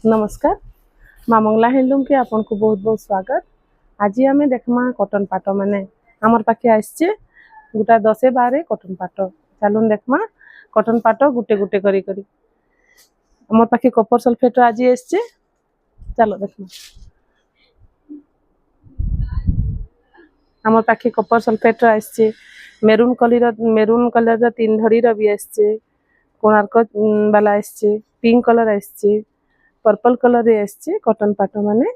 नमस्कार। माँ मंगला हैंडलूम के आपन को बहुत बहुत स्वागत। आज आम देखमा कॉटन पाट माने आमर पाखे आसचे गोटा 10-12 कॉटन पाट। चलून देखमा कॉटन पाट गुटे गुटे करी करी आमर पाखे कपर सल्फेट आज आसचे। चलो देखमा आमर पाखे कपर सल्फेट आसचे मेरून कलर 3 धड़ी भी आसचे कोणार्क वाला आसचे पिंक कलर आसचे पर्पल कलर रे आसचे कॉटन पाट माने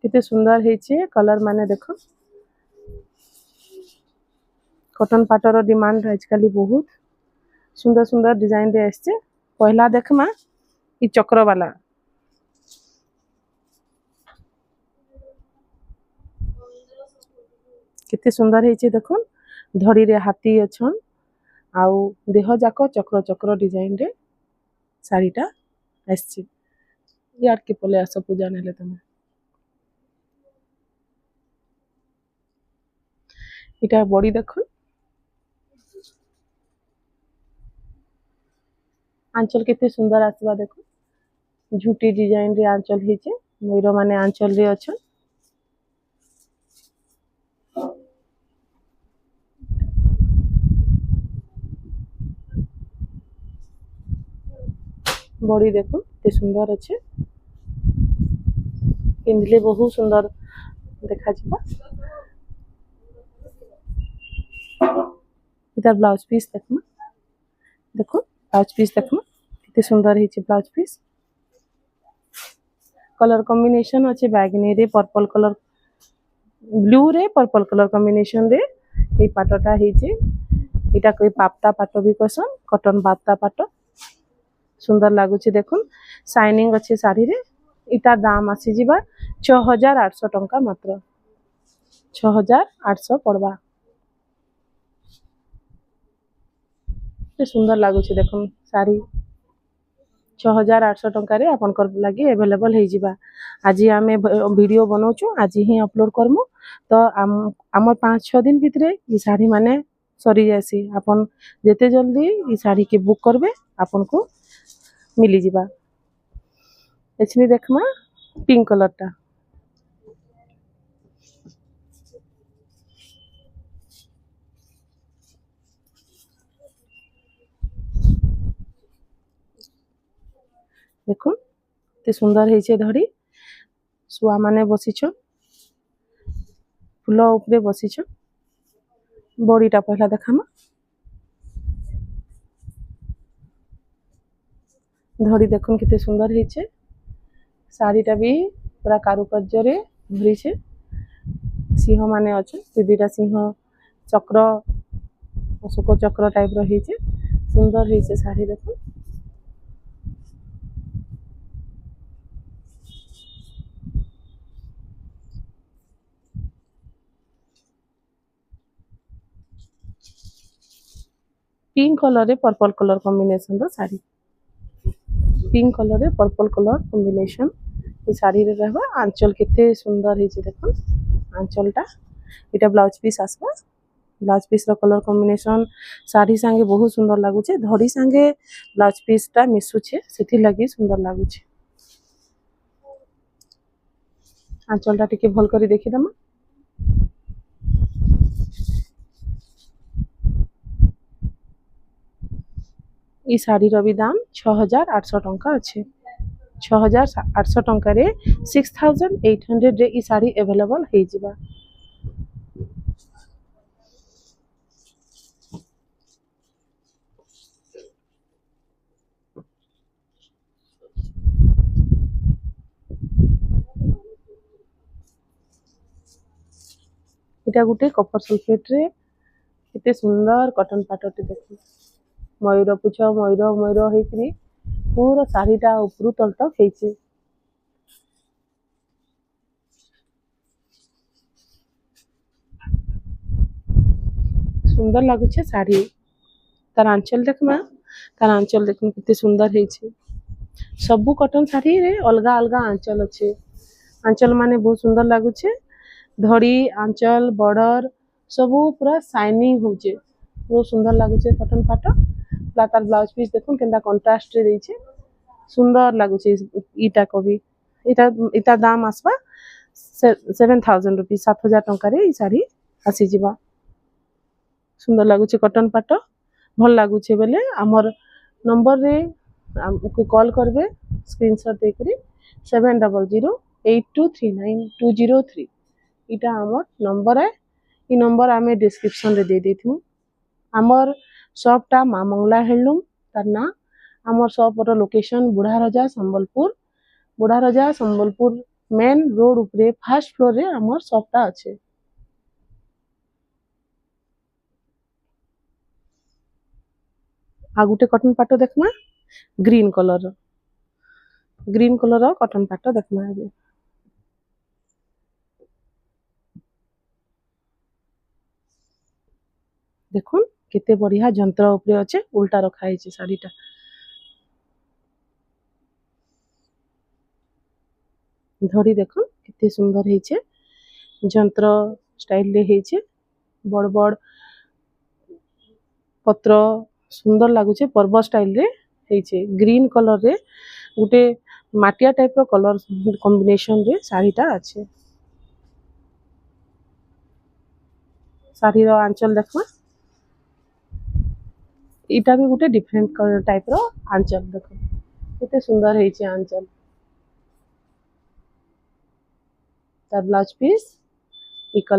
कितने सुंदर है कलर माने देखो कॉटन पाटर डिमांड आजकल बहुत सुंदर सुंदर डिजाइन रे आसचे। पहला देखमा ई चक्र वाला कितने सुंदर है देखो धड़ी रे हाथी अछन आउ देह जाक चक्र चक्र डिजाइन रे साड़ीटा आसचे। यार के पले आस पूजा नेले तमे इटा बॉडी देखो आंचल कितने सुंदर आसवा देखो झूटी डिजाइन रे आंचल हेचे मयूर माने आंचल रे अछन। बॉडी देखो कितने सुंदर अच्छे पिंधले बहुत सुंदर देखा जिबा। इधर ब्लाउज पीस देखमा देखो ब्लाउज पीस देखमा कितने सुंदर है ब्लाउज पीस कलर कॉम्बिनेशन अच्छे बैगनी रे पर्पल कलर ब्लू रे पर्पल कलर कॉम्बिनेशन रे ये पाटटा हेचे। इटा कोई पाप्ता पाट भी कहसन कॉटन पाप्ता पाट सुंदर लगुच देखुन शाइनिंग अच्छे साड़ी रे इटा दाम आसी जिबा 6800 टंका मात्र 6800 पड़वा। सुंदर लगुच देखुन साड़ी 6800 टंका आपनकर लगी अवेलेबल हो जिबा। आज आम वीडियो बनाऊँ आज ही अपलोड करमु तो आम 5-6 दिन भितर ये शाढ़ी माने सरी जासी आपन जेते जल्दी ये शाढ़ी के बुक करबे आपन को मिली जिबा। एछनी देखमा पिंक कलर टा देखो ते सुंदर है धड़ी शुआ माने बसीछ फूल उपरे बसीछ। बॉडीटा पहला देखामा धड़ी देखुन कितने सुंदर है शाड़ीटा भी पूरा कारुकार्य रे भरी छे सिंह माने अच्छे दुईटा सिंह चक्र अशोक चक्र टाइप रही सुंदर है शाड़ी देखो पिंक कलर रे पर्पल कलर कॉम्बिनेशन रो साड़ी पिंक कलर रे पर्पल कलर कॉम्बिनेशन ये साड़ी रे रहबा। आंचल कितने सुंदर है देखो आंचलटा इटा ब्लाउज पीस आसबा ब्लाउज पीस रो कलर कॉम्बिनेशन साड़ी संगे बहुत सुंदर लगुचे धड़ी संगे ब्लाउज पीसटा मिसुचे सेठी लगी सुंदर लगुचे। आंचलटा टिके भल करी देखि दमा ई शाड़ी रो भी दाम 6800 टंका अच्छे 6800 टंका रे 6800 रे ई शाड़ी अवेलेबल हो जिबा। इटा गुटे कपर सल्फेट रे कितने सुंदर कॉटन पाटटी देखो मयूर पुछ मयूर मयूर होकरी पूरा शाढ़ीटा उपरू तल तक होइचे। सुंदर लगुचे शाड़ी तार आंचल देखमा तार आंचल देखो कितने सुंदर है सबू कॉटन शाड़ी रे अलगा अलगा आंचल अच्छे आंचल माने बहुत सुंदर लगुचे धड़ी आंचल बॉर्डर सबू पूरा शाइनिंग होचे बहुत सुंदर लगुचे कॉटन पाट तार ब्लाउज पीस देखो केनता कंट्रास्ट रे देइछे सुंदर लगुचे इटा को भी इटा इटा दाम आसबा 7,000 रुपीज 7,000 टंका रे ई साड़ी आसी जिबा सुंदर लगुचे कॉटन पाट भल लगुचे बेले आमर नंबर रे हमको कॉल करबे स्क्रीनशॉट देकरी 7008239203 इटा आमर नंबर है ई नंबर आमे डिस्क्रिप्शन रे दे देथिमु आमर शॉप टा मां मंगला हैंडलूम तार ना आमर शॉप रो लोकेशन बुढ़ा राजा संबलपुर मेन रोड उपरे फर्स्ट फ्लोर रे आमर शॉप टा अच्छे आ गुटे कॉटन पाट देखमा ग्रीन कलर कॉटन पाट देखमा ए देखुन केते बढ़िया जंत्र उपरे अच्छे उल्टा रखा है शाड़ीटा धड़ी देखुन केते सुंदर है जंत्र स्टाइल रे है बड़ बड़ पत्र सुंदर लगुचे पर्व स्टाइल रे है ग्रीन कलर रे गुटे माटिया टाइप रो कलर कॉम्बिनेशन रे शाड़ीटा अच्छे शाड़ी रो आंचल देखमा इटा भी गुटे डिफरेंट टाइप रो आंचल देखो केते सुंदर है आंचल तार ब्लाउज पीस ई कलर